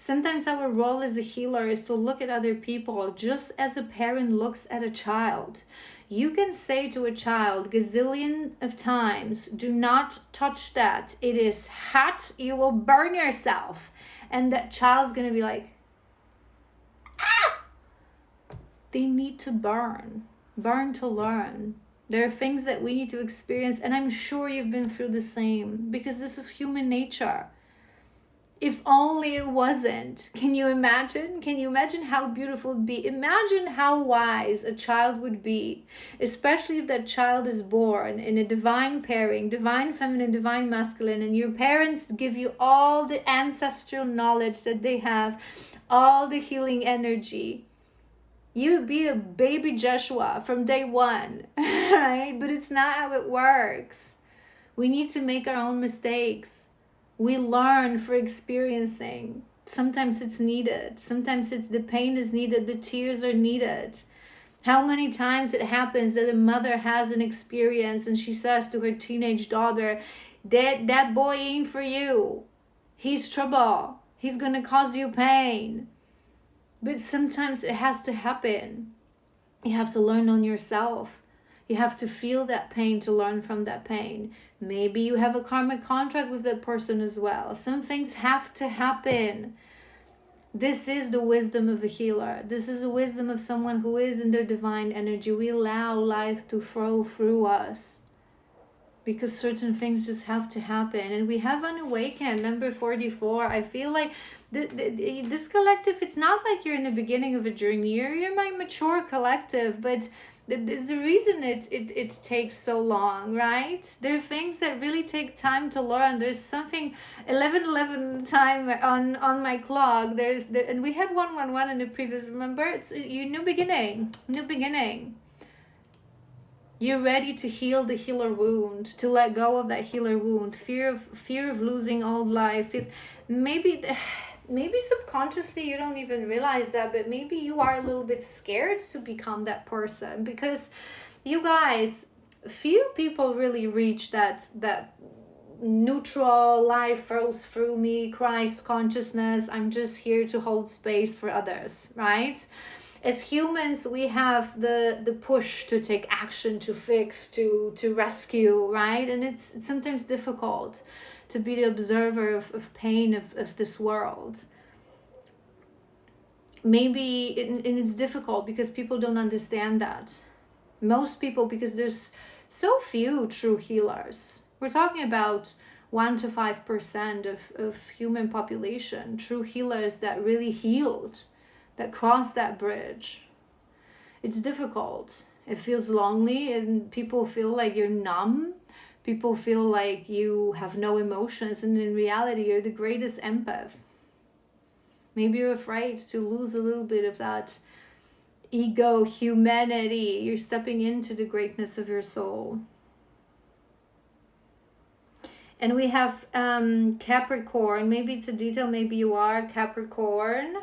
Sometimes our role as a healer is to look at other people just as a parent looks at a child. You can say to a child gazillion of times, do not touch that. It is hot. You will burn yourself. And that child's going to be like, ah! They need to burn to learn. There are things that we need to experience. And I'm sure you've been through the same, because this is human nature. If only it wasn't. Can you imagine? Can you imagine how beautiful it would be? Imagine how wise a child would be, especially if that child is born in a divine pairing, divine feminine, divine masculine, and your parents give you all the ancestral knowledge that they have, all the healing energy. You would be a baby Joshua from day one, right? But it's not how it works. We need to make our own mistakes. We learn for experiencing. Sometimes it's needed. Sometimes it's the pain is needed. The tears are needed. How many times it happens that a mother has an experience and she says to her teenage daughter, that boy ain't for you. He's trouble. He's going to cause you pain. But sometimes it has to happen. You have to learn on yourself. You have to feel that pain to learn from that pain. Maybe you have a karmic contract with that person as well. Some things have to happen. This is the wisdom of a healer. This is the wisdom of someone who is in their divine energy. We allow life to flow through us because certain things just have to happen. And we have unawakened, number 44. I feel like this collective, it's not like you're in the beginning of a journey. You're my mature collective, but there's a reason it takes so long, right? There are things that really take time to learn. There's something 11:11 time on my clock. And we had 111 in the previous. Remember, it's you new beginning. You're ready to heal the healer wound, to let go of that healer wound. Fear of losing old life is maybe subconsciously you don't even realize that, but maybe you are a little bit scared to become that person, because you guys, few people really reach that neutral life flows through me, Christ consciousness. I'm just here to hold space for others, right? As humans, we have the push to take action, to fix, to rescue, right? And it's sometimes difficult to be the observer of pain of this world. Maybe and it's difficult because people don't understand that. Most people, because there's so few true healers. We're talking about 1 to 5% of human population, true healers that really healed, that crossed that bridge. It's difficult. It feels lonely and people feel like you're numb. People feel like you have no emotions, and in reality, you're the greatest empath. Maybe you're afraid to lose a little bit of that ego, humanity. You're stepping into the greatness of your soul. And we have Capricorn. Maybe it's a detail, maybe you are Capricorn.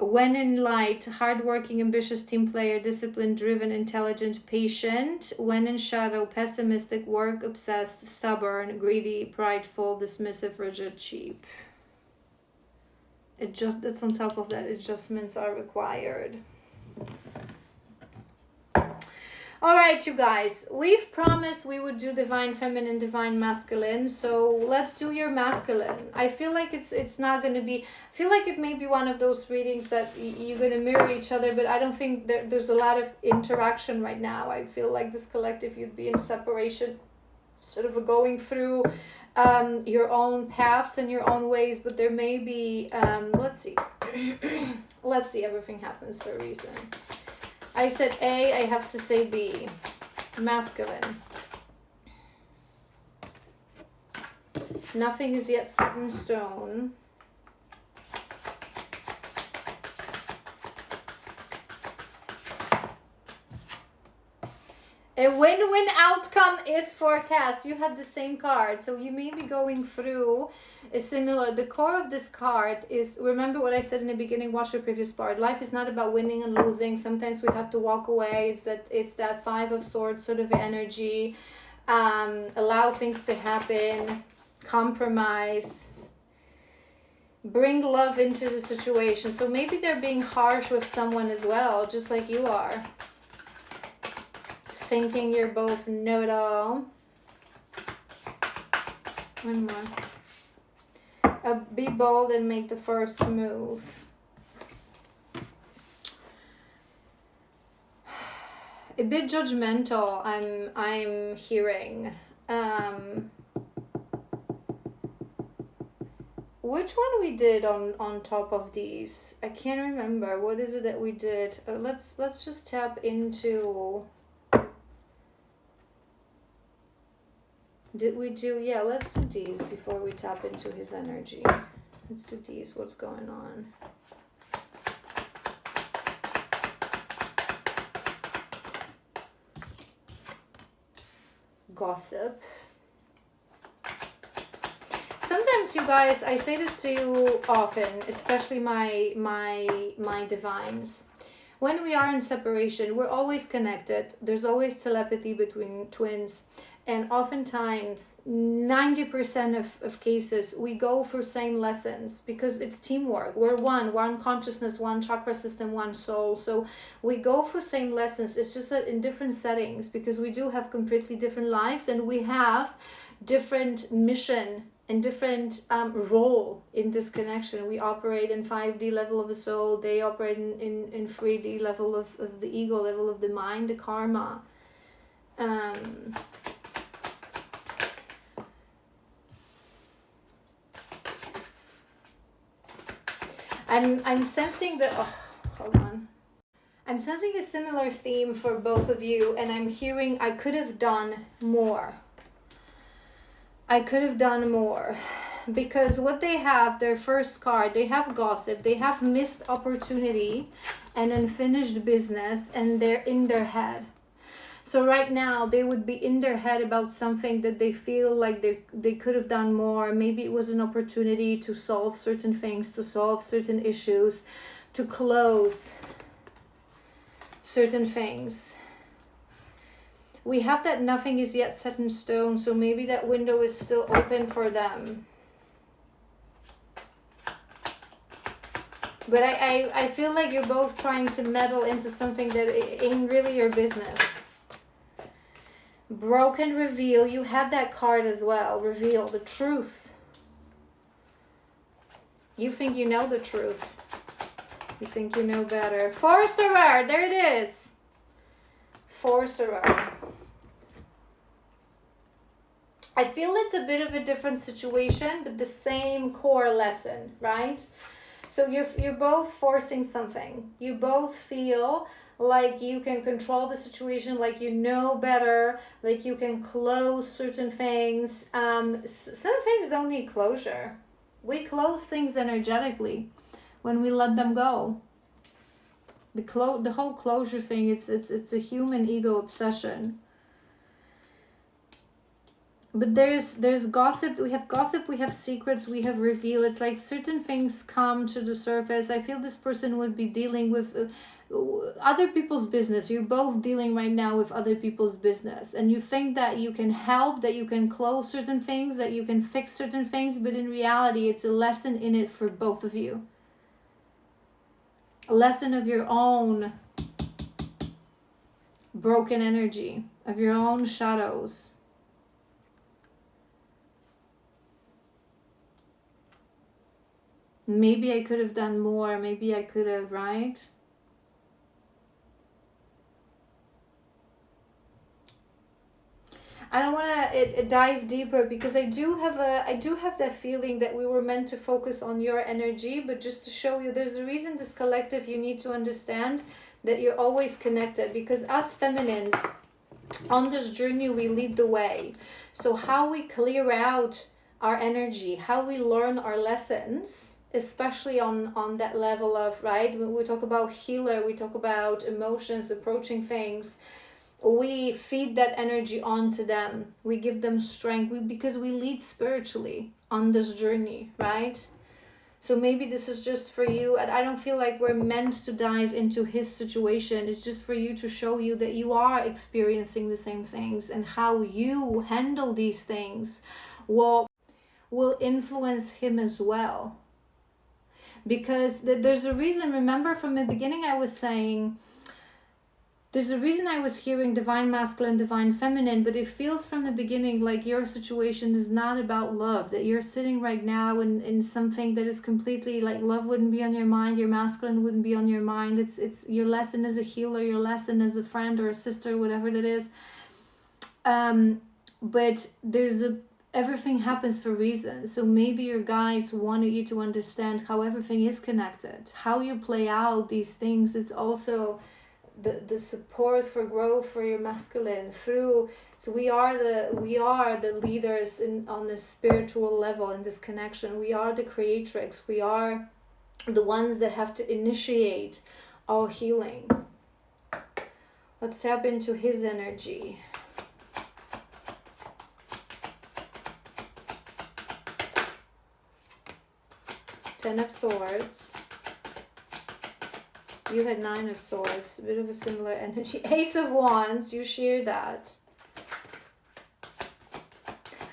When in light, hardworking, ambitious team player, disciplined, driven, intelligent, patient. When in shadow, pessimistic, work obsessed, stubborn, greedy, prideful, dismissive, rigid, cheap. That's on top of that, adjustments are required. All right, you guys, we've promised we would do divine feminine, divine masculine. So let's do your masculine. I feel like it's not going to be, I feel like it may be one of those readings that you're going to mirror each other, but I don't think there's a lot of interaction right now. I feel like this collective, you'd be in separation, sort of going through your own paths and your own ways, but there may be, let's see. Let's see, everything happens for a reason. I said A, I have to say B. Masculine. Nothing is yet set in stone. A win-win outcome is forecast. You had the same card, so you may be going through a similar. The core of this card is, remember what I said in the beginning, watch the previous part. Life is not about winning and losing. Sometimes we have to walk away. It's that 5 of Swords sort of energy. Allow things to happen. compromise, bring love into the situation. So maybe they're being harsh with someone as well, just like you are. Thinking you're both know-it-all. One more. Be bold and make the first move. A bit judgmental, I'm hearing. Which one we did on top of these? I can't remember. What is it that we did? Let's just tap into. Did we do? Yeah, let's do these before we tap into his energy. Let's do these. What's going on? Gossip. Sometimes, you guys, I say this to you often, especially my divines. When we are in separation, we're always connected. There's always telepathy between twins. And oftentimes, 90% of cases, we go for same lessons because it's teamwork. We're one consciousness, one chakra system, one soul. So we go for same lessons. It's just that in different settings, because we do have completely different lives and we have different mission and different role in this connection. We operate in 5D level of the soul. They operate in 3D level of the ego, level of the mind, the karma. I'm sensing that, hold on. I'm sensing a similar theme for both of you, and I'm hearing I could have done more. I could have done more. Because what they have, their first card, they have gossip, they have missed opportunity and unfinished business, and they're in their head. So right now, they would be in their head about something that they feel like they could have done more. Maybe it was an opportunity to solve certain things, to solve certain issues, to close certain things. We have that nothing is yet set in stone, so maybe that window is still open for them. But I feel like you're both trying to meddle into something that ain't really your business. Broken reveal. You had that card as well. Reveal the truth. You think you know the truth. You think you know better. Sorcerer. There it is. Sorcerer. I feel it's a bit of a different situation, but the same core lesson, right? So you're both forcing something. You both feel like you can control the situation, like you know better, like you can close certain things. Some things don't need closure. We close things energetically when we let them go. The whole closure thing, it's a human ego obsession. But there's gossip, we have secrets, we have reveal. It's like certain things come to the surface. I feel this person would be dealing with other people's business. You're both dealing right now with other people's business, and you think that you can help, that you can close certain things, that you can fix certain things, but in reality it's a lesson in it for both of you. A lesson of your own broken energy, of your own shadows. Maybe I could have done more. Maybe I could have, right? I don't want to dive deeper because I do have that feeling that we were meant to focus on your energy, but just to show you, there's a reason this collective, you need to understand that you're always connected, because us feminines on this journey, we lead the way. So how we clear out our energy, how we learn our lessons, especially on that level of, right, when we talk about healer, we talk about emotions, approaching things, we feed that energy onto them, we give them strength, because we lead spiritually on this journey, right? So maybe this is just for you, and I don't feel like we're meant to dive into his situation. It's just for you, to show you that you are experiencing the same things, and how you handle these things will influence him as well. Because there's a reason. Remember from the beginning I was saying, there's a reason I was hearing divine masculine, divine feminine, but it feels from the beginning like your situation is not about love, that you're sitting right now in something that is completely like love wouldn't be on your mind, your masculine wouldn't be on your mind. It's your lesson as a healer, your lesson as a friend or a sister, whatever that is. But everything happens for a reason. So maybe your guides wanted you to understand how everything is connected, how you play out these things. It's also the support for growth for your masculine through. So we are the leaders on this spiritual level in this connection. We are the creatrix. We are the ones that have to initiate all healing. Let's tap into his energy. Ten of Swords. You had Nine of Swords, a bit of a similar energy. Ace of Wands, you share that.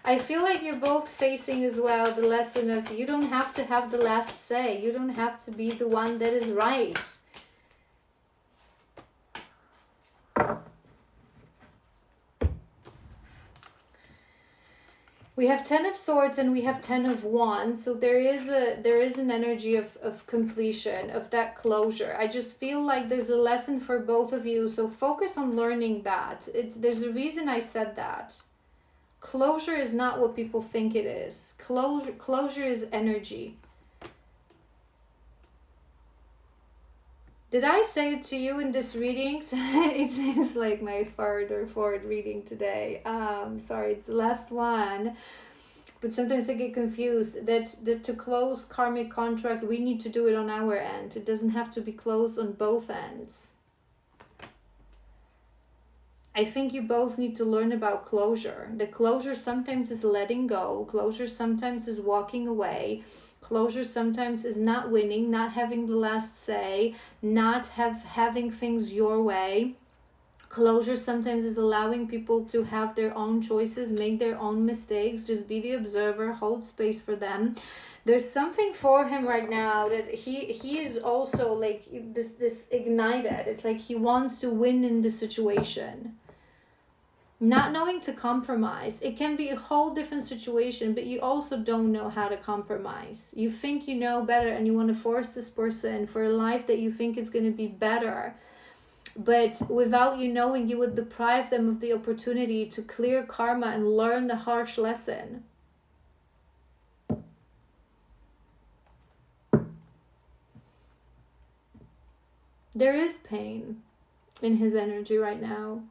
I feel like you're both facing as well the lesson of you don't have to have the last say. You don't have to be the one that is right. We have Ten of Swords and we have Ten of Wands. So there is an energy of completion, of that closure. I just feel like there's a lesson for both of you. So focus on learning that. There's a reason I said that. Closure is not what people think it is. Closure is energy. Did I say it to you in this reading? It's like my third or fourth reading today. Sorry, it's the last one. But sometimes I get confused that to close karmic contract, we need to do it on our end. It doesn't have to be closed on both ends. I think you both need to learn about closure. The closure sometimes is letting go. Closure sometimes is walking away. Closure sometimes is not winning, not having the last say, not having things your way. Closure sometimes is allowing people to have their own choices, make their own mistakes, just be the observer, hold space for them. There's something for him right now that he is also like this ignited. It's like he wants to win in the situation. Not knowing to compromise. It can be a whole different situation, but you also don't know how to compromise. You think you know better and you want to force this person for a life that you think is going to be better. But without you knowing, you would deprive them of the opportunity to clear karma and learn the harsh lesson. There is pain in his energy right now.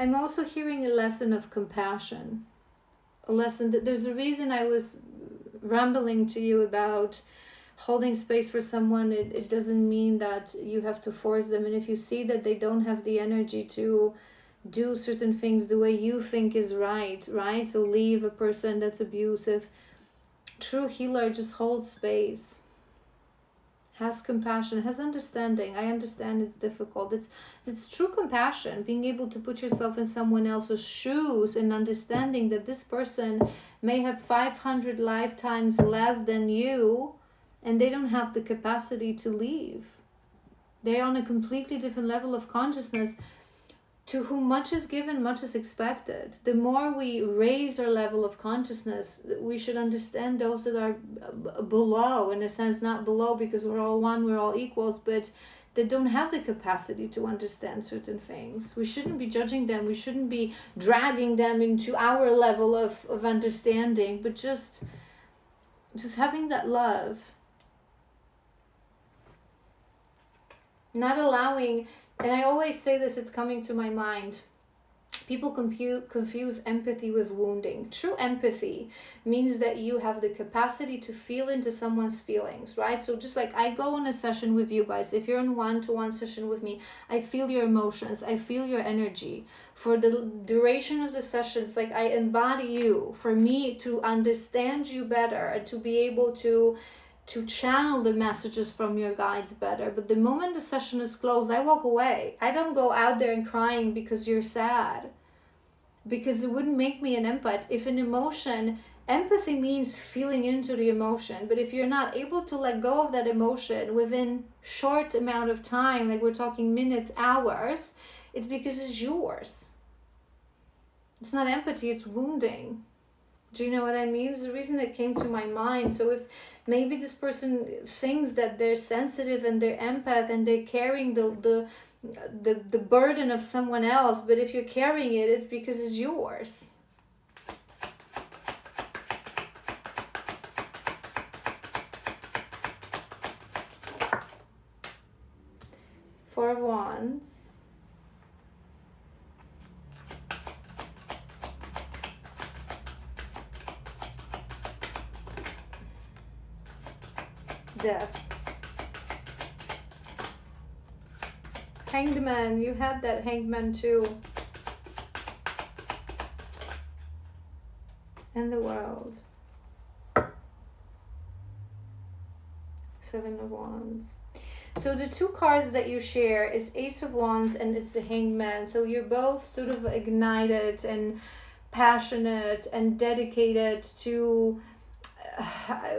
I'm also hearing a lesson of compassion. A lesson that there's a reason I was rambling to you about holding space for someone. It doesn't mean that you have to force them. And if you see that they don't have the energy to do certain things the way you think is right? To leave a person that's abusive. True healer just holds space. Has compassion, has understanding. I understand it's difficult. It's true compassion, being able to put yourself in someone else's shoes and understanding that this person may have 500 lifetimes less than you and they don't have the capacity to leave. They're on a completely different level of consciousness. To whom much is given, much is expected. The more we raise our level of consciousness, we should understand those that are below, in a sense, not below because we're all one, we're all equals, but they don't have the capacity to understand certain things. We shouldn't be judging them. We shouldn't be dragging them into our level of understanding, but just having that love. Not allowing... And I always say this, it's coming to my mind. People confuse empathy with wounding. True empathy means that you have the capacity to feel into someone's feelings, right? So just like I go on a session with you guys, if you're in one-to-one session with me, I feel your emotions, I feel your energy. For the duration of the session, it's like I embody you. For me to understand you better and to be able to to channel the messages from your guides better. But the moment the session is closed, I walk away. I don't go out there and crying because you're sad, because it wouldn't make me an empath. If an emotion, empathy means feeling into the emotion, but if you're not able to let go of that emotion within short amount of time, like we're talking minutes, hours, it's because it's yours. It's not empathy, it's wounding. Do you know what I mean? It's the reason that came to my mind. So if maybe this person thinks that they're sensitive and they're empath and they're carrying the burden of someone else, but if you're carrying it, it's because it's yours. Four of Wands. Death. Hanged Man. You had that Hanged Man too. And the World. Seven of Wands. So the two cards that you share is Ace of Wands and it's the Hanged Man. So you're both sort of ignited and passionate and dedicated to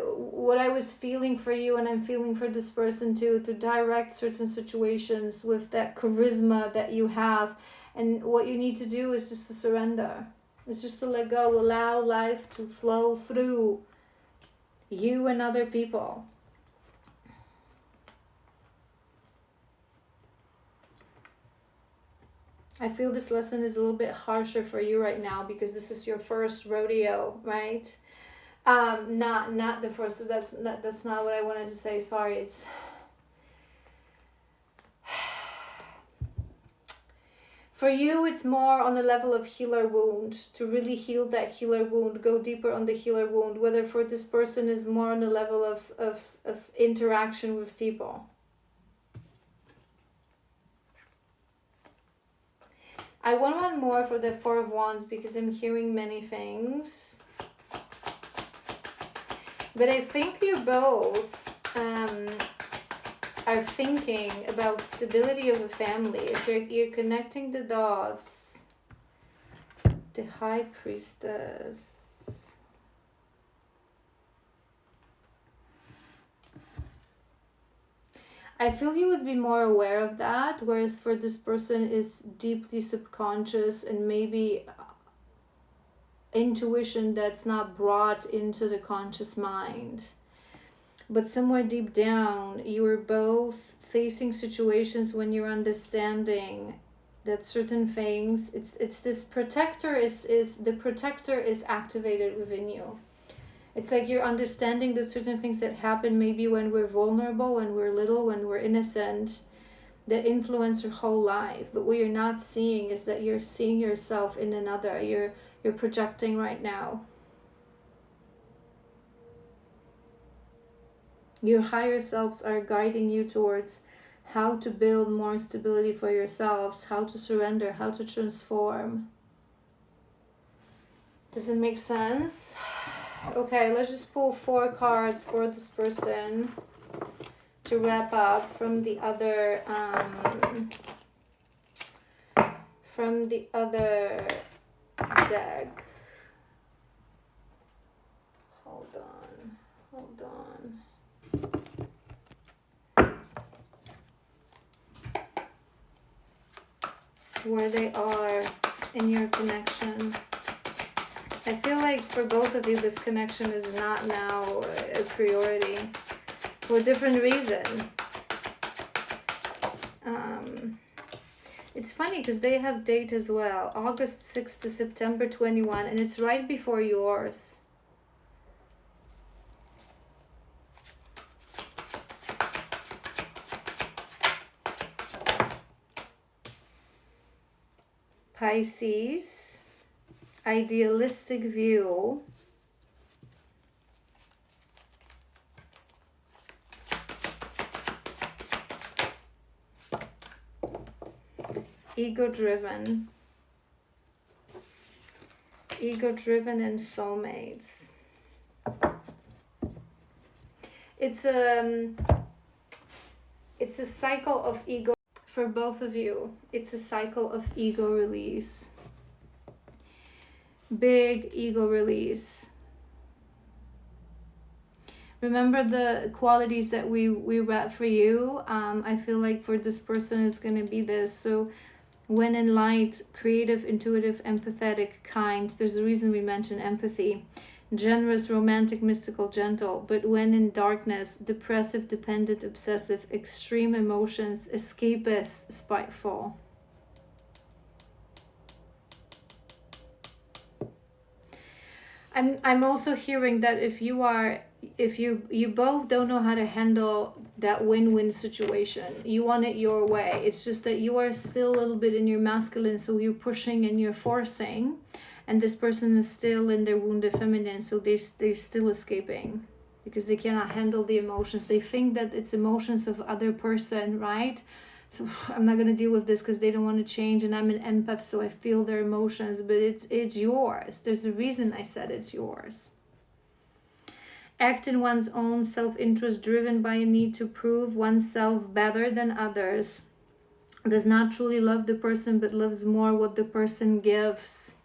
what I was feeling for you and I'm feeling for this person too, to direct certain situations with that charisma that you have. And what you need to do is just to surrender. It's just to let go, allow life to flow through you and other people. I feel this lesson is a little bit harsher for you right now because this is your first rodeo, right? Not the first. That's not what I wanted to say. Sorry. It's for you. It's more on the level of healer wound, to really heal that healer wound. Go deeper on the healer wound. Whether for this person is more on the level of interaction with people. I want one more for the Four of Wands because I'm hearing many things. But I think you both are thinking about stability of a family. It's like you're connecting the dots. The High Priestess. I feel you would be more aware of that, whereas for this person is deeply subconscious and maybe intuition that's not brought into the conscious mind. But somewhere deep down, you are both facing situations when you're understanding that certain things, it's this protector is the protector is activated within you. It's like you're understanding that certain things that happen maybe when we're vulnerable, when we're little, when we're innocent, that influence your whole life. But what you're not seeing is that you're seeing yourself in another. You're projecting right now. Your higher selves are guiding you towards how to build more stability for yourselves, how to surrender, how to transform. Does it make sense? Okay, let's just pull 4 cards for this person to wrap up from the other deck. Hold on. Where they are in your connection. I feel like for both of you, this connection is not now a priority for a different reason. It's funny because they have date as well, August 6th to September 21, and it's right before yours. Pisces, idealistic view. Ego-driven and soulmates. It's it's a cycle of ego for both of you. It's a cycle of ego release. Big ego release. Remember the qualities that we read for you. I feel like for this person it's going to be this. So when in light, creative, intuitive, empathetic, kind. There's a reason we mention empathy. Generous, romantic, mystical, gentle. But when in darkness, depressive, dependent, obsessive, extreme emotions, escapist, spiteful. I'm also hearing that if you both don't know how to handle that win-win situation, you want it your way, it's just that you are still a little bit in your masculine, so you're pushing and you're forcing, and this person is still in their wounded feminine, so they're still escaping because they cannot handle the emotions. They think that it's emotions of other person, right? So I'm not going to deal with this because they don't want to change, and I'm an empath, so I feel their emotions, but it's yours. There's a reason I said it's yours. Act in one's own self-interest, driven by a need to prove oneself better than others. Does not truly love the person, but loves more what the person gives.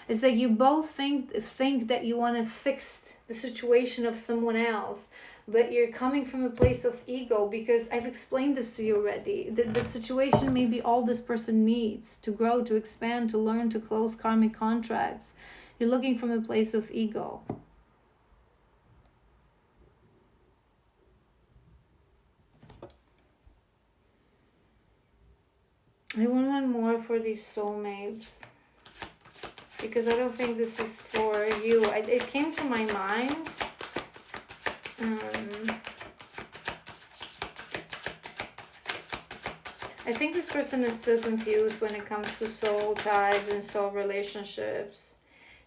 It's like you both think that you want to fix the situation of someone else, but you're coming from a place of ego, because I've explained this to you already. The situation may be all this person needs to grow, to expand, to learn, to close karmic contracts. You're looking from a place of ego. I want one more for these soulmates, because I don't think this is for you. It came to my mind. I think this person is still confused when it comes to soul ties and soul relationships.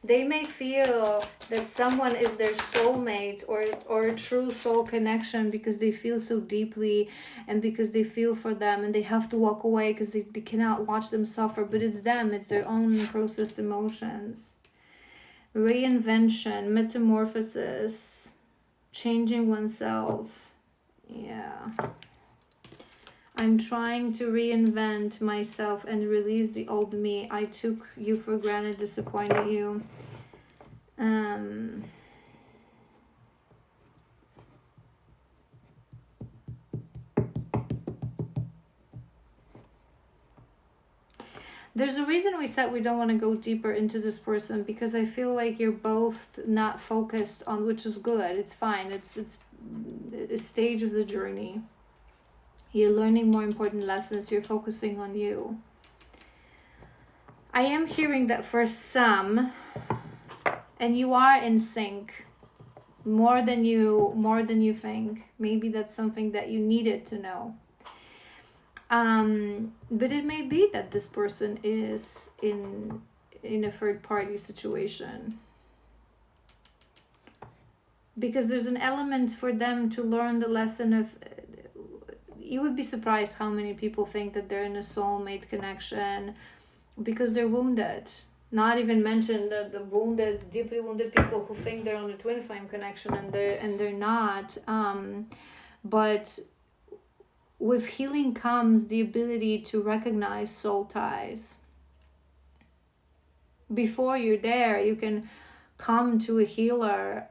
They may feel that someone is their soulmate or a true soul connection because they feel so deeply and because they feel for them, and they have to walk away because they cannot watch them suffer. But it's them, it's their own processed emotions. Reinvention, metamorphosis, changing oneself. Yeah. I'm trying to reinvent myself and release the old me. I took you for granted, disappointed you. There's a reason we said we don't want to go deeper into this person, because I feel like you're both not focused on, which is good. It's fine. It's a stage of the journey. You're learning more important lessons. You're focusing on you. I am hearing that for some, and you are in sync more than you think. Maybe that's something that you needed to know. But it may be that this person is in a third party situation, because there's an element for them to learn the lesson of, you would be surprised how many people think that they're in a soulmate connection because they're wounded. Not even mention the wounded, deeply wounded people who think they're on a twin flame connection and they're not. But with healing comes the ability to recognize soul ties. Before you're there, you can come to a healer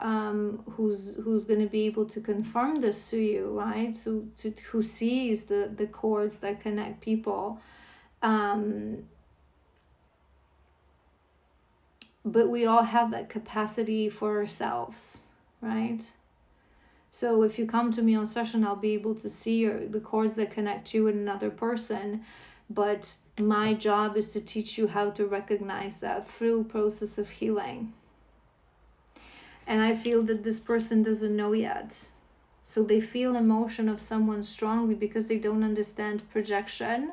who's going to be able to confirm this to you, right? So who sees the cords that connect people. But we all have that capacity for ourselves, right? So if you come to me on session, I'll be able to see the cords that connect you and another person. But my job is to teach you how to recognize that through process of healing. And I feel that this person doesn't know yet. So they feel emotion of someone strongly because they don't understand projection.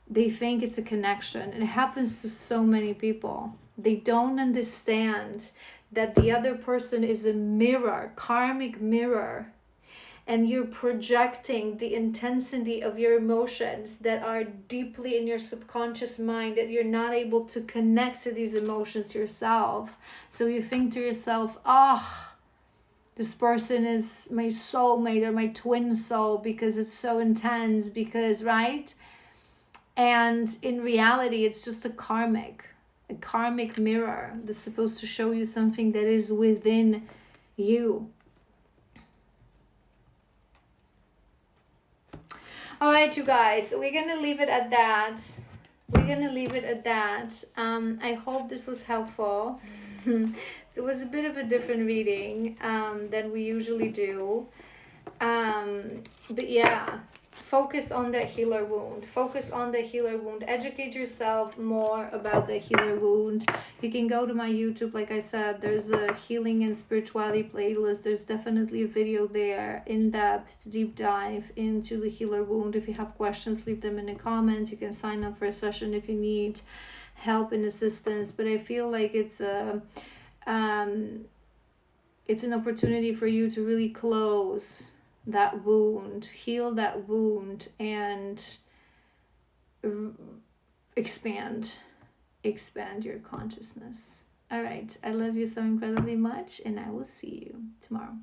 They think it's a connection. It happens to so many people. They don't understand that the other person is a mirror, karmic mirror, and you're projecting the intensity of your emotions that are deeply in your subconscious mind, that you're not able to connect to these emotions yourself. So you think to yourself, this person is my soulmate or my twin soul because it's so intense, because, right? And in reality, it's just a karmic mirror that's supposed to show you something that is within you. All right, you guys, we're gonna leave it at that. I hope this was helpful. So it was a bit of a different reading than we usually do. But yeah, focus on the healer wound. Educate yourself more about the healer wound. You can go to my YouTube, like I said, there's a healing and spirituality playlist. There's definitely a video there, in-depth, deep dive into the healer wound. If you have questions, leave them in the comments. You can sign up for a session if you need help and assistance. But I feel like it's an opportunity for you to really close that wound, heal that wound, and expand your consciousness. All right, I love you so incredibly much, and I will see you tomorrow.